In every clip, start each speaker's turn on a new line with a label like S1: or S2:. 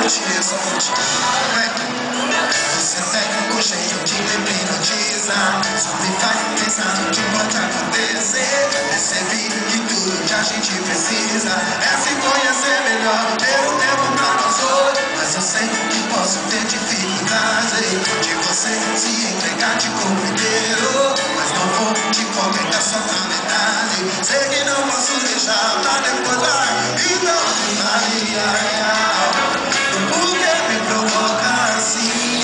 S1: te exulte. Você técnico cheio de hipnotiza, só me faz pensar no que pode acontecer. Percebi que tudo que a gente precisa é se conhecer melhor, ter um tempo pra nós dois. Mas eu sei que posso ter dificuldade de você se entregar de corpo inteiro, mas não vou te contentar só na metade. Sei que não posso deixar pra depois lá. Então, Maria real, por que me provoca assim?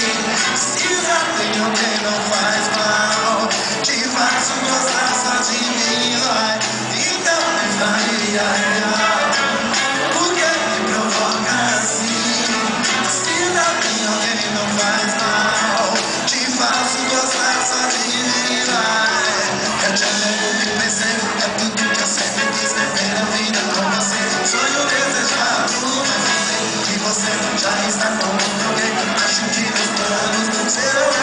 S1: Precisa ter alguém, não faz mal. Te faço gostar só de mim, vai. Então, Maria real, por que me provoca assim? Precisa ter alguém, não faz mal. Te faço gostar só de mim, vai. Eu te amo, me percebo, é tudo que eu sempre quis viver a vida com você. Sonho desejado, mas eu sei que você já está com alguém. Acho que meus planos não serão